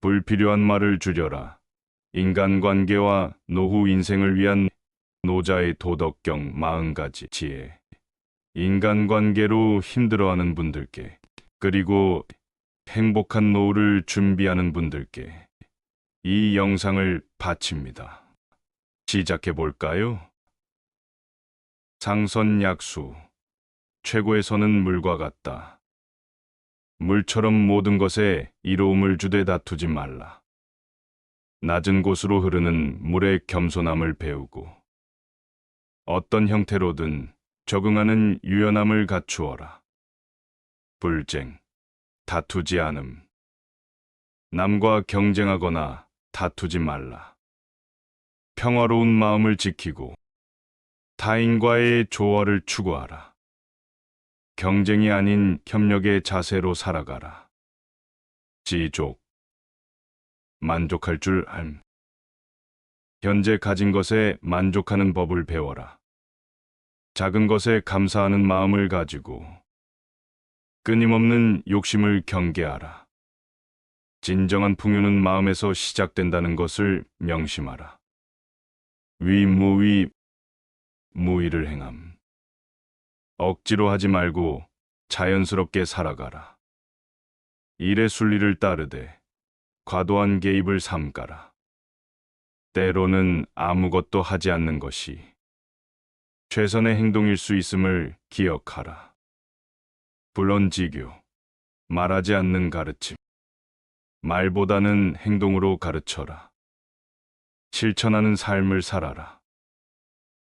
불필요한 말을 줄여라. 인간관계와 노후 인생을 위한 노자의 도덕경 40가지 지혜. 인간관계로 힘들어하는 분들께, 그리고 행복한 노후를 준비하는 분들께 이 영상을 바칩니다. 시작해 볼까요? 상선약수. 최고의 선은 물과 같다. 물처럼 모든 것에 이로움을 주되 다투지 말라. 낮은 곳으로 흐르는 물의 겸손함을 배우고 어떤 형태로든 적응하는 유연함을 갖추어라. 불쟁, 다투지 않음. 남과 경쟁하거나 다투지 말라. 평화로운 마음을 지키고 타인과의 조화를 추구하라. 경쟁이 아닌 협력의 자세로 살아가라. 지족, 만족할 줄 알. 현재 가진 것에 만족하는 법을 배워라. 작은 것에 감사하는 마음을 가지고 끊임없는 욕심을 경계하라. 진정한 풍요는 마음에서 시작된다는 것을 명심하라. 위무위, 무위를 행함. 억지로 하지 말고 자연스럽게 살아가라. 일의 순리를 따르되 과도한 개입을 삼가라. 때로는 아무것도 하지 않는 것이 최선의 행동일 수 있음을 기억하라. 불언지교, 말하지 않는 가르침. 말보다는 행동으로 가르쳐라. 실천하는 삶을 살아라.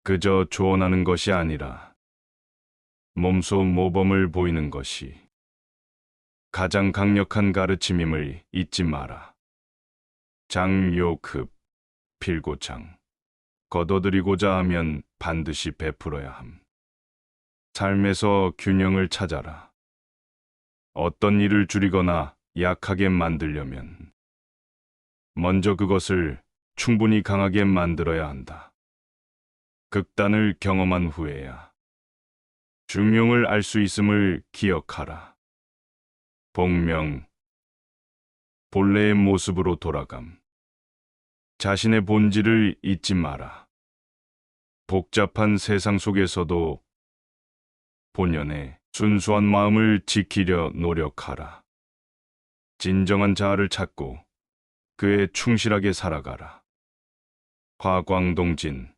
그저 조언하는 것이 아니라 몸소 모범을 보이는 것이 가장 강력한 가르침임을 잊지 마라. 장요급, 필고장. 거둬들이고자 하면 반드시 베풀어야 함. 삶에서 균형을 찾아라. 어떤 일을 줄이거나 약하게 만들려면 먼저 그것을 충분히 강하게 만들어야 한다. 극단을 경험한 후에야 중용을 알 수 있음을 기억하라. 복명, 본래의 모습으로 돌아감. 자신의 본질을 잊지 마라. 복잡한 세상 속에서도 본연의 순수한 마음을 지키려 노력하라. 진정한 자아를 찾고 그에 충실하게 살아가라. 화광동진,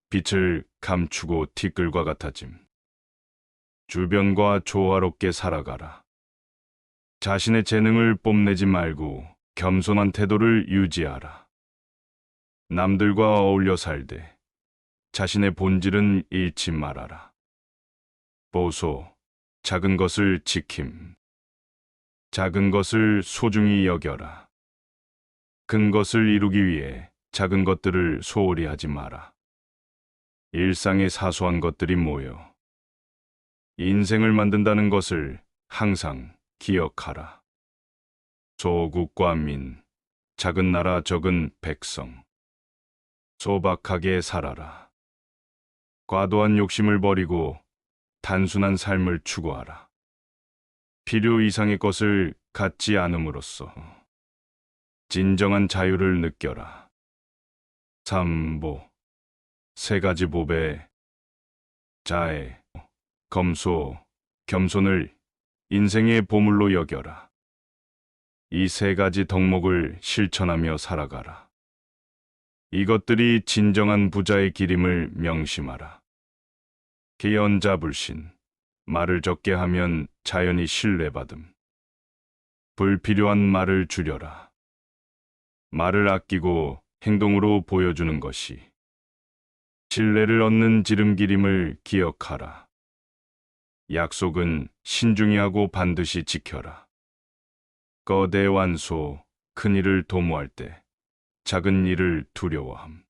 빛을 감추고 티끌과 같아짐. 주변과 조화롭게 살아가라. 자신의 재능을 뽐내지 말고 겸손한 태도를 유지하라. 남들과 어울려 살되 자신의 본질은 잃지 말아라. 보소, 작은 것을 지킴. 작은 것을 소중히 여겨라. 큰 것을 이루기 위해 작은 것들을 소홀히 하지 마라. 일상의 사소한 것들이 모여 인생을 만든다는 것을 항상 기억하라. 소국과 민, 작은 나라 적은 백성. 소박하게 살아라. 과도한 욕심을 버리고 단순한 삶을 추구하라. 필요 이상의 것을 갖지 않음으로써 진정한 자유를 느껴라. 삼보, 세 가지 보배, 자애, 검소, 겸손을 인생의 보물로 여겨라. 이 세 가지 덕목을 실천하며 살아가라. 이것들이 진정한 부자의 길임을 명심하라. 기연자불신, 말을 적게 하면 자연히 신뢰받음. 불필요한 말을 줄여라. 말을 아끼고 행동으로 보여주는 것이 신뢰를 얻는 지름길임을 기억하라. 약속은 신중히 하고 반드시 지켜라. 거대완소, 큰 일을 도모할 때 작은 일을 두려워함.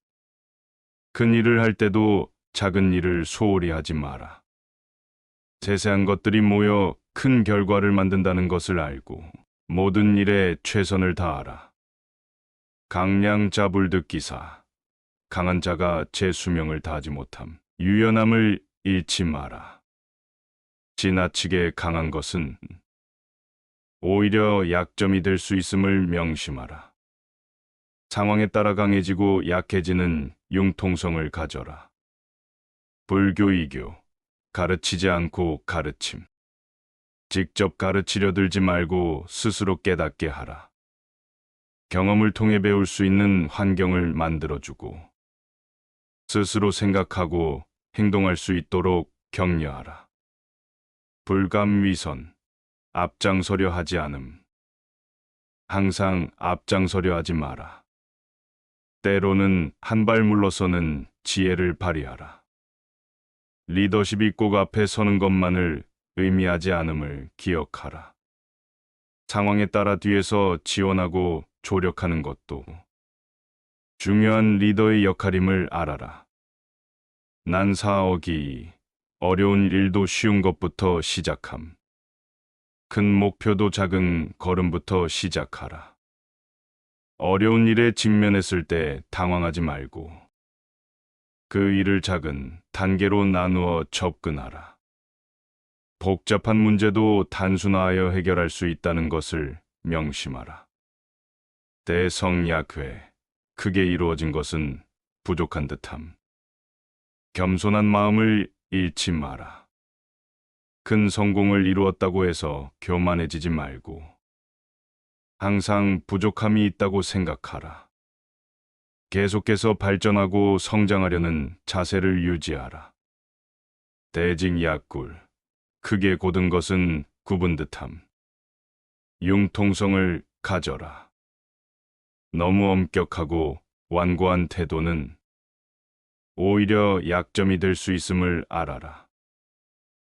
큰 일을 할 때도 작은 일을 소홀히 하지 마라. 세세한 것들이 모여 큰 결과를 만든다는 것을 알고 모든 일에 최선을 다하라. 강량자불득기사, 강한 자가 제 수명을 다하지 못함. 유연함을 잃지 마라. 지나치게 강한 것은 오히려 약점이 될 수 있음을 명심하라. 상황에 따라 강해지고 약해지는 융통성을 가져라. 불교, 이교, 가르치지 않고 가르침. 직접 가르치려 들지 말고 스스로 깨닫게 하라. 경험을 통해 배울 수 있는 환경을 만들어주고 스스로 생각하고 행동할 수 있도록 격려하라. 불감위선, 앞장서려 하지 않음. 항상 앞장서려 하지 마라. 때로는 한 발 물러서는 지혜를 발휘하라. 리더십이 꼭 앞에 서는 것만을 의미하지 않음을 기억하라. 상황에 따라 뒤에서 지원하고 조력하는 것도 중요한 리더의 역할임을 알아라. 난사어기, 어려운 일도 쉬운 것부터 시작함. 큰 목표도 작은 걸음부터 시작하라. 어려운 일에 직면했을 때 당황하지 말고 그 일을 작은 단계로 나누어 접근하라. 복잡한 문제도 단순화하여 해결할 수 있다는 것을 명심하라. 대성약회, 크게 이루어진 것은 부족한 듯함. 겸손한 마음을 잃지 마라. 큰 성공을 이루었다고 해서 교만해지지 말고 항상 부족함이 있다고 생각하라. 계속해서 발전하고 성장하려는 자세를 유지하라. 대직약굴, 크게 곧은 것은 굽은 듯함. 융통성을 가져라. 너무 엄격하고 완고한 태도는 오히려 약점이 될 수 있음을 알아라.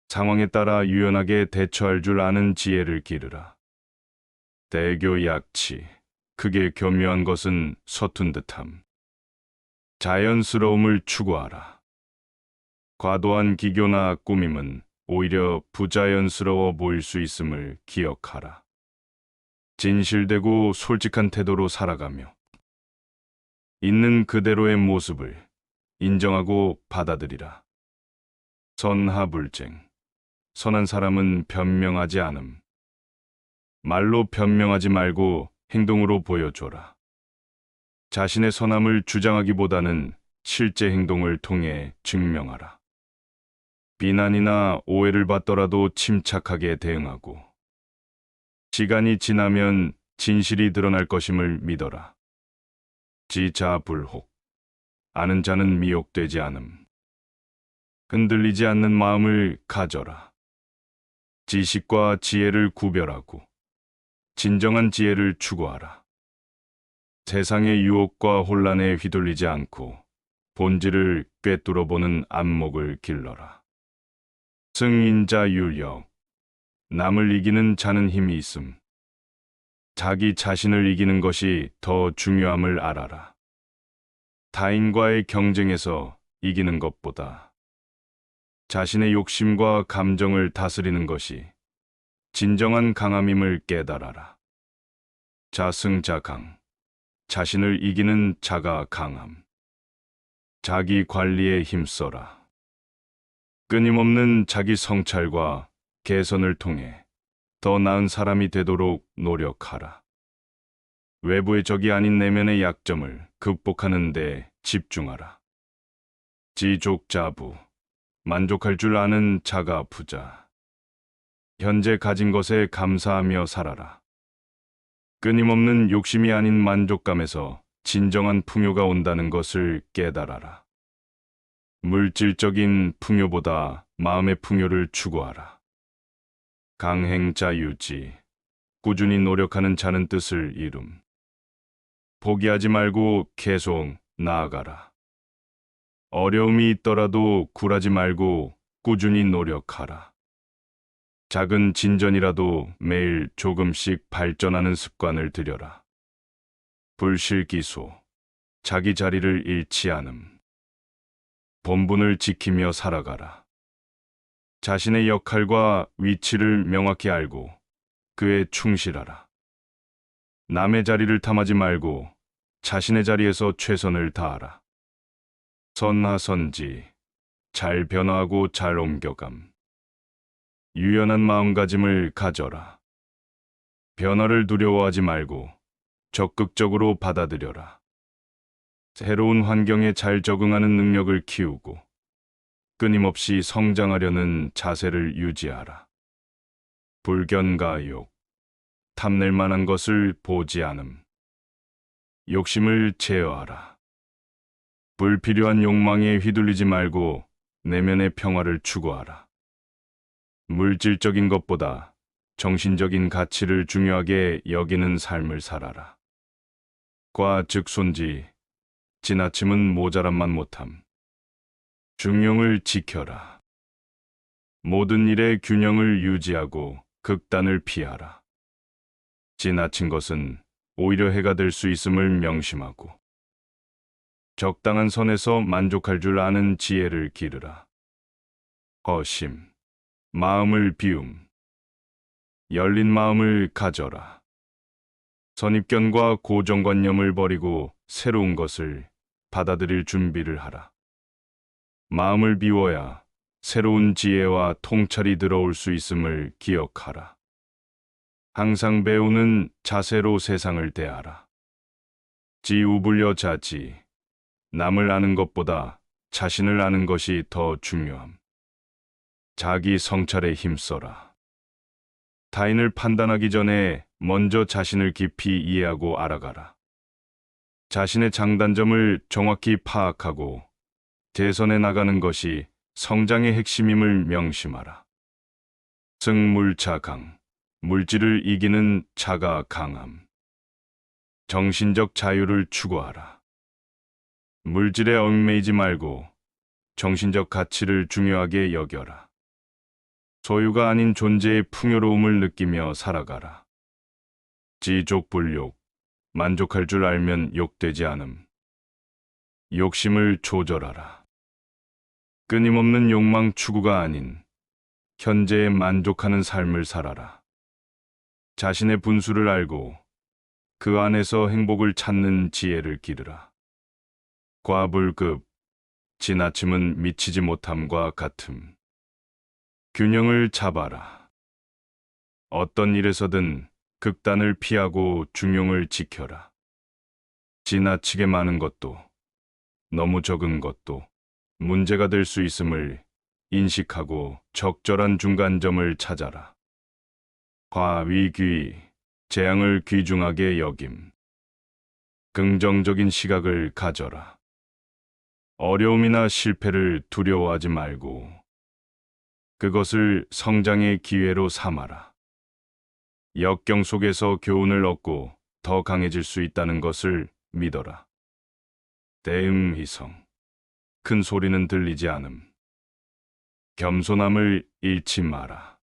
상황에 따라 유연하게 대처할 줄 아는 지혜를 기르라. 대교약치, 크게 교묘한 것은 서툰 듯함. 자연스러움을 추구하라. 과도한 기교나 꾸밈은 오히려 부자연스러워 보일 수 있음을 기억하라. 진실되고 솔직한 태도로 살아가며 있는 그대로의 모습을 인정하고 받아들이라. 선하불쟁, 선한 사람은 변명하지 않음. 말로 변명하지 말고 행동으로 보여줘라. 자신의 선함을 주장하기보다는 실제 행동을 통해 증명하라. 비난이나 오해를 받더라도 침착하게 대응하고 시간이 지나면 진실이 드러날 것임을 믿어라. 지자불혹, 아는 자는 미혹되지 않음. 흔들리지 않는 마음을 가져라. 지식과 지혜를 구별하고 진정한 지혜를 추구하라. 세상의 유혹과 혼란에 휘둘리지 않고 본질을 꿰뚫어보는 안목을 길러라. 승인자 유력, 남을 이기는 자는 힘이 있음. 자기 자신을 이기는 것이 더 중요함을 알아라. 타인과의 경쟁에서 이기는 것보다 자신의 욕심과 감정을 다스리는 것이 진정한 강함임을 깨달아라. 자승자강, 자신을 이기는 자가 강함. 자기 관리에 힘써라. 끊임없는 자기 성찰과 개선을 통해 더 나은 사람이 되도록 노력하라. 외부의 적이 아닌 내면의 약점을 극복하는 데 집중하라. 지족자부, 만족할 줄 아는 자가 부자. 현재 가진 것에 감사하며 살아라. 끊임없는 욕심이 아닌 만족감에서 진정한 풍요가 온다는 것을 깨달아라. 물질적인 풍요보다 마음의 풍요를 추구하라. 강행자 유지, 꾸준히 노력하는 자는 뜻을 이룸. 포기하지 말고 계속 나아가라. 어려움이 있더라도 굴하지 말고 꾸준히 노력하라. 작은 진전이라도 매일 조금씩 발전하는 습관을 들여라. 불실기소, 자기 자리를 잃지 않음. 본분을 지키며 살아가라. 자신의 역할과 위치를 명확히 알고 그에 충실하라. 남의 자리를 탐하지 말고 자신의 자리에서 최선을 다하라. 선하선지, 잘 변화하고 잘 옮겨감. 유연한 마음가짐을 가져라. 변화를 두려워하지 말고 적극적으로 받아들여라. 새로운 환경에 잘 적응하는 능력을 키우고 끊임없이 성장하려는 자세를 유지하라. 불견과 욕, 탐낼 만한 것을 보지 않음. 욕심을 제어하라. 불필요한 욕망에 휘둘리지 말고 내면의 평화를 추구하라. 물질적인 것보다 정신적인 가치를 중요하게 여기는 삶을 살아라. 과즉손지, 지나침은 모자람만 못함. 중용을 지켜라. 모든 일에 균형을 유지하고 극단을 피하라. 지나친 것은 오히려 해가 될 수 있음을 명심하고 적당한 선에서 만족할 줄 아는 지혜를 기르라. 허심, 마음을 비움, 열린 마음을 가져라. 선입견과 고정관념을 버리고 새로운 것을 받아들일 준비를 하라. 마음을 비워야 새로운 지혜와 통찰이 들어올 수 있음을 기억하라. 항상 배우는 자세로 세상을 대하라. 지우불려 자지, 남을 아는 것보다 자신을 아는 것이 더 중요함. 자기 성찰에 힘써라. 타인을 판단하기 전에 먼저 자신을 깊이 이해하고 알아가라. 자신의 장단점을 정확히 파악하고 개선해 나가는 것이 성장의 핵심임을 명심하라. 승물차강, 물질을 이기는 자가 강함. 정신적 자유를 추구하라. 물질에 얽매이지 말고 정신적 가치를 중요하게 여겨라. 소유가 아닌 존재의 풍요로움을 느끼며 살아가라. 지족불욕, 만족할 줄 알면 욕되지 않음. 욕심을 조절하라. 끊임없는 욕망 추구가 아닌 현재에 만족하는 삶을 살아라. 자신의 분수를 알고 그 안에서 행복을 찾는 지혜를 기르라. 과불급, 지나침은 미치지 못함과 같음. 균형을 잡아라. 어떤 일에서든 극단을 피하고 중용을 지켜라. 지나치게 많은 것도 너무 적은 것도 문제가 될 수 있음을 인식하고 적절한 중간점을 찾아라. 화위귀, 재앙을 귀중하게 여김. 긍정적인 시각을 가져라. 어려움이나 실패를 두려워하지 말고 그것을 성장의 기회로 삼아라. 역경 속에서 교훈을 얻고 더 강해질 수 있다는 것을 믿어라. 대음희성, 큰 소리는 들리지 않음. 겸손함을 잃지 마라.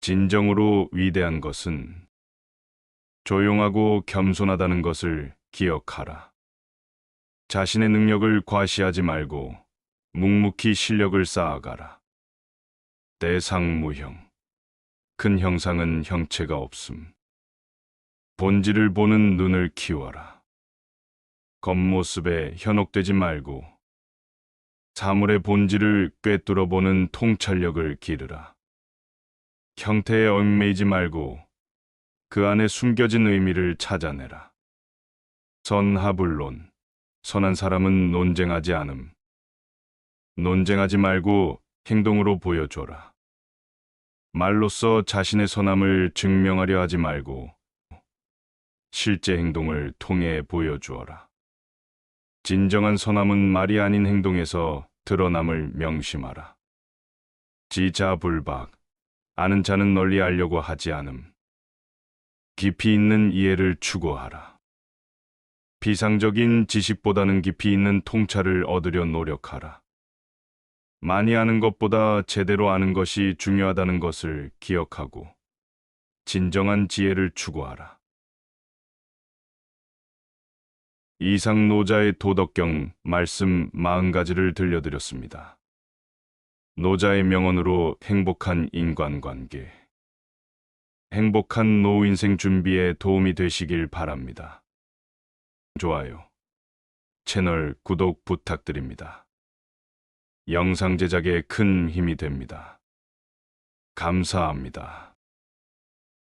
진정으로 위대한 것은 조용하고 겸손하다는 것을 기억하라. 자신의 능력을 과시하지 말고 묵묵히 실력을 쌓아가라. 대상무형, 큰 형상은 형체가 없음. 본질을 보는 눈을 키워라. 겉모습에 현혹되지 말고 사물의 본질을 꿰뚫어 보는 통찰력을 기르라. 형태에 얽매이지 말고 그 안에 숨겨진 의미를 찾아내라. 선하불론, 선한 사람은 논쟁하지 않음. 논쟁하지 말고 행동으로 보여줘라. 말로써 자신의 선함을 증명하려 하지 말고 실제 행동을 통해 보여주어라. 진정한 선함은 말이 아닌 행동에서 드러남을 명심하라. 지자불박, 아는 자는 널리 알려고 하지 않음. 깊이 있는 이해를 추구하라. 비상적인 지식보다는 깊이 있는 통찰을 얻으려 노력하라. 많이 아는 것보다 제대로 아는 것이 중요하다는 것을 기억하고 진정한 지혜를 추구하라. 이상노자의 도덕경 말씀 40가지를 들려드렸습니다. 노자의 명언으로 행복한 인간관계, 행복한 노후 인생 준비에 도움이 되시길 바랍니다. 좋아요, 채널 구독 부탁드립니다. 영상 제작에 큰 힘이 됩니다. 감사합니다.